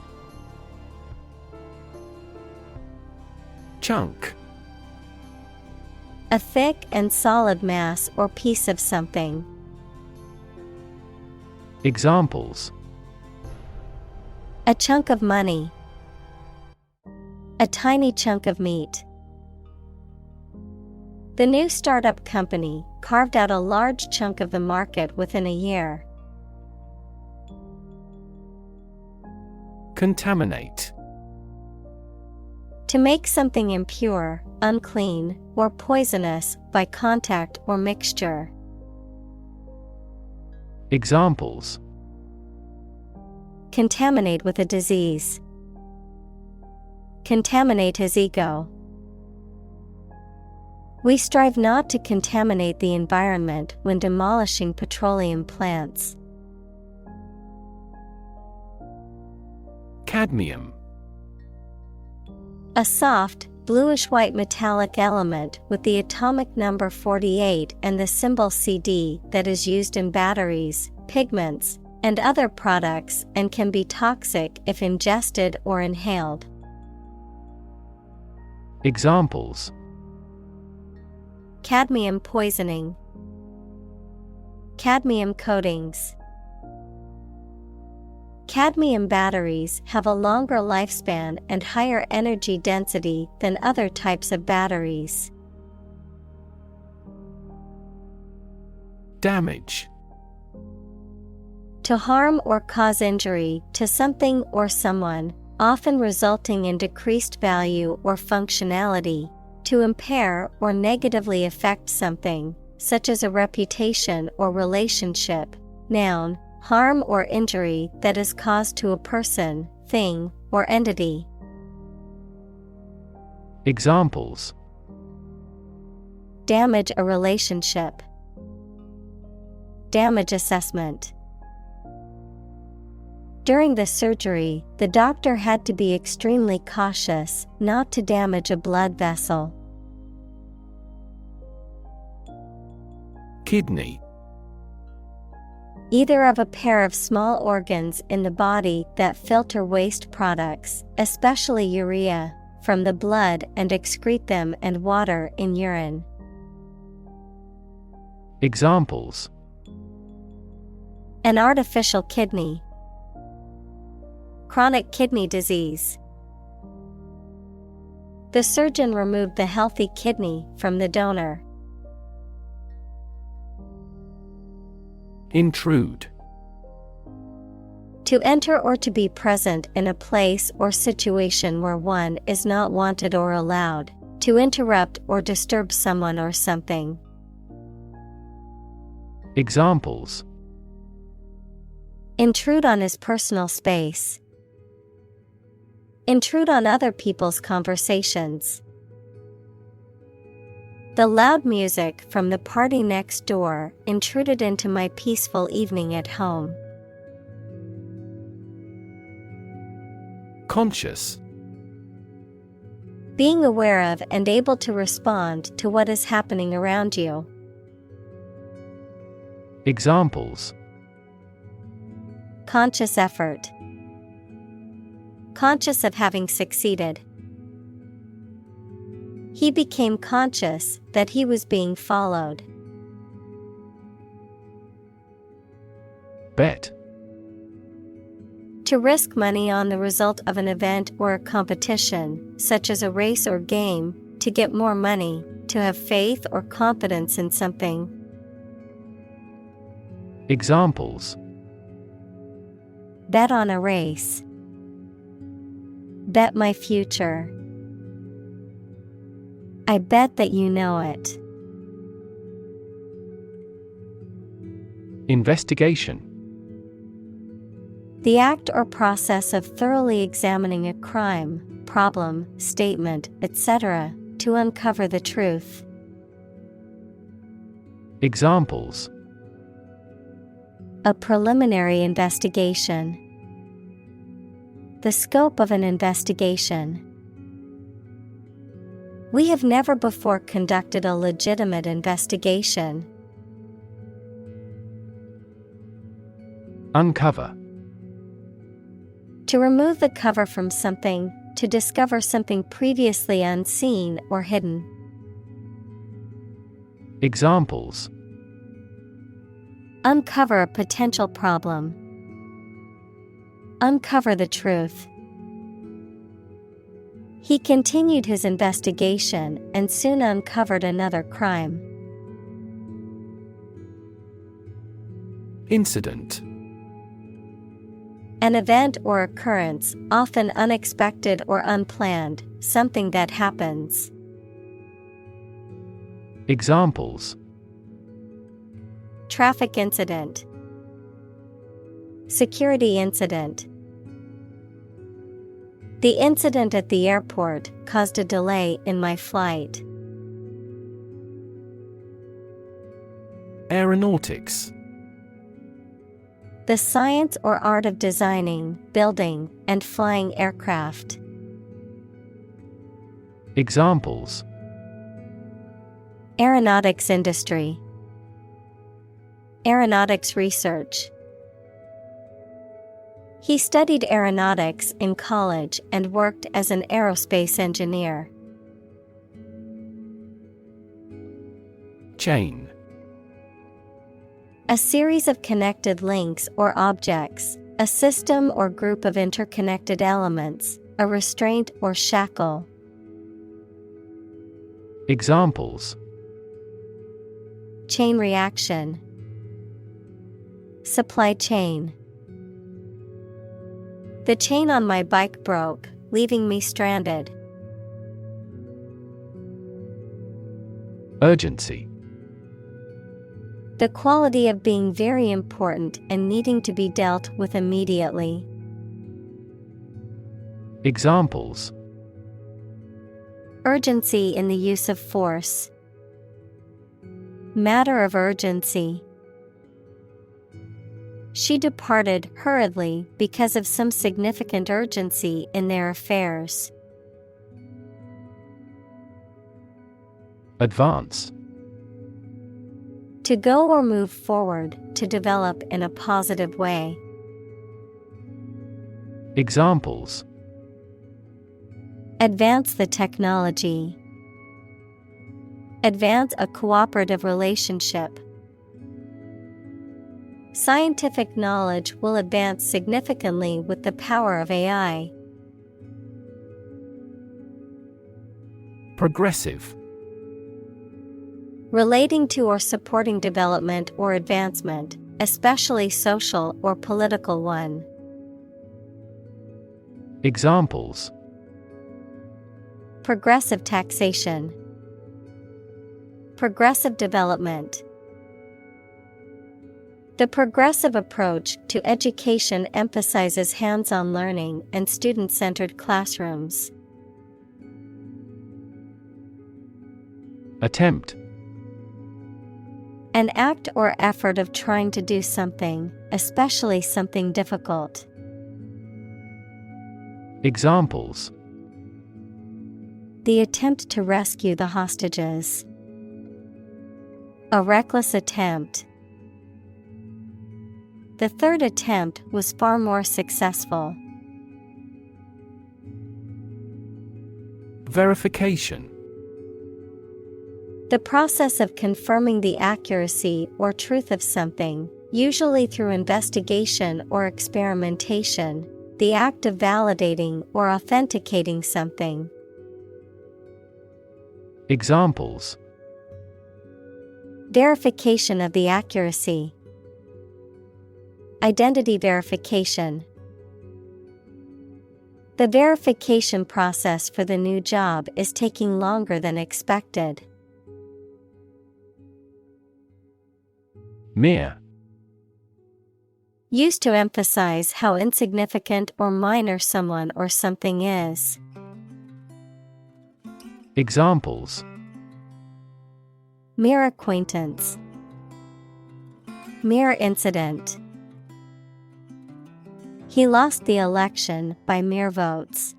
Chunk. A thick and solid mass or piece of something. Examples: A chunk of money. A tiny chunk of meat. The new startup company carved out a large chunk of the market within a year. Contaminate. To make something impure, unclean, or poisonous by contact or mixture. Examples: Contaminate with a disease. Contaminate his ego. We strive not to contaminate the environment when demolishing petroleum plants. Cadmium. A soft, bluish-white metallic element with the atomic number 48 and the symbol CD that is used in batteries, pigments, and other products and can be toxic if ingested or inhaled. Examples: Cadmium poisoning. Cadmium coatings. Cadmium batteries have a longer lifespan and higher energy density than other types of batteries. Damage. To harm or cause injury to something or someone, often resulting in decreased value or functionality, to impair or negatively affect something, such as a reputation or relationship. Noun, harm or injury that is caused to a person, thing, or entity. Examples: Damage a relationship. Damage assessment. During the surgery, the doctor had to be extremely cautious not to damage a blood vessel. Kidney. Either of a pair of small organs in the body that filter waste products, especially urea, from the blood and excrete them and water in urine. Examples: An artificial kidney. Chronic kidney disease. The surgeon removed the healthy kidney from the donor. Intrude. To enter or to be present in a place or situation where one is not wanted or allowed. To interrupt or disturb someone or something. Examples: Intrude on his personal space. Intrude on other people's conversations. The loud music from the party next door intruded into my peaceful evening at home. Conscious. Being aware of and able to respond to what is happening around you. Examples: Conscious effort. Conscious of having succeeded. He became conscious that he was being followed. Bet. To risk money on the result of an event or a competition, such as a race or game, to get more money, to have faith or confidence in something. Examples: Bet on a race. Bet my future. I bet that you know it. Investigation. The act or process of thoroughly examining a crime, problem, statement, etc., to uncover the truth. Examples: A preliminary investigation. The scope of an investigation. We have never before conducted a legitimate investigation. Uncover. To remove the cover from something, to discover something previously unseen or hidden. Examples: Uncover a potential problem. Uncover the truth. He continued his investigation and soon uncovered another crime. Incident. An event or occurrence, often unexpected or unplanned, something that happens. Examples: Traffic incident. Security incident. The incident at the airport caused a delay in my flight. Aeronautics. The science or art of designing, building, and flying aircraft. Examples: Aeronautics industry. Aeronautics research. He studied aeronautics in college and worked as an aerospace engineer. Chain. A series of connected links or objects, a system or group of interconnected elements, a restraint or shackle. Examples: Chain reaction. Supply chain. The chain on my bike broke, leaving me stranded. Urgency. The quality of being very important and needing to be dealt with immediately. Examples: Urgency in the use of force. Matter of urgency. She departed hurriedly because of some significant urgency in their affairs. Advance. To go or move forward, to develop in a positive way. Examples: Advance the technology. Advance a cooperative relationship. Scientific knowledge will advance significantly with the power of AI. Progressive. Relating to or supporting development or advancement, especially social or political one. Examples: Progressive taxation. Progressive development. The progressive approach to education emphasizes hands-on learning and student-centered classrooms. Attempt. An act or effort of trying to do something, especially something difficult. Examples: The attempt to rescue the hostages. A reckless attempt. The third attempt was far more successful. Verification. The process of confirming the accuracy or truth of something, usually through investigation or experimentation, the act of validating or authenticating something. Examples: Verification of the accuracy. Identity verification. The verification process for the new job is taking longer than expected. Mere. Used to emphasize how insignificant or minor someone or something is. Examples: Mere acquaintance. Mere incident. He lost the election by mere votes.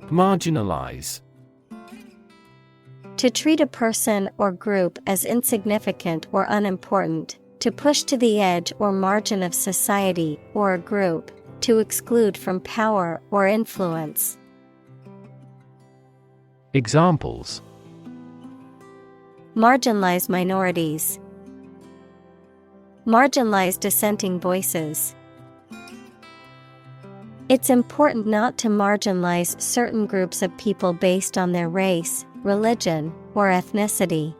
Marginalize. To treat a person or group as insignificant or unimportant, to push to the edge or margin of society or a group, to exclude from power or influence. Examples: Marginalize minorities. Marginalize dissenting voices. It's important not to marginalize certain groups of people based on their race, religion, or ethnicity.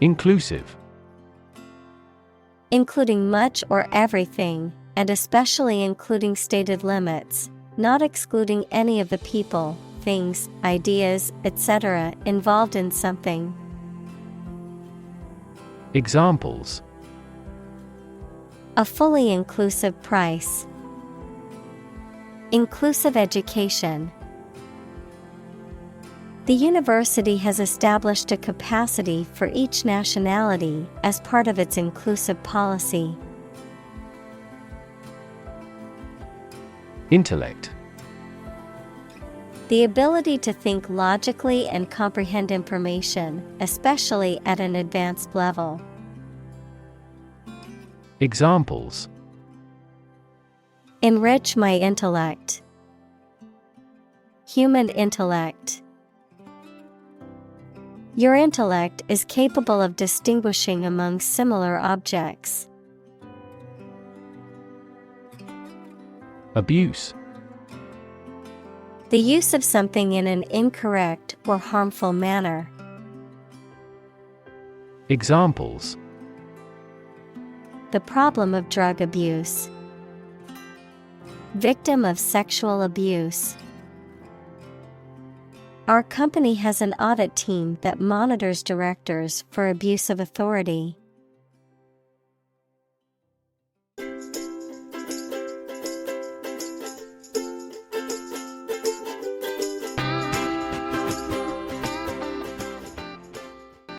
Inclusive. Including much or everything, and especially including stated limits, not excluding any of the people, things, ideas, etc. involved in something. Examples: A fully inclusive price. Inclusive education. The university has established a capacity for each nationality as part of its inclusive policy. Intellect. The ability to think logically and comprehend information, especially at an advanced level. Examples: Enrich my intellect. Human intellect. Your intellect is capable of distinguishing among similar objects. Abuse. The use of something in an incorrect or harmful manner. Examples: The problem of drug abuse. Victim of sexual abuse. Our company has an audit team that monitors directors for abuse of authority.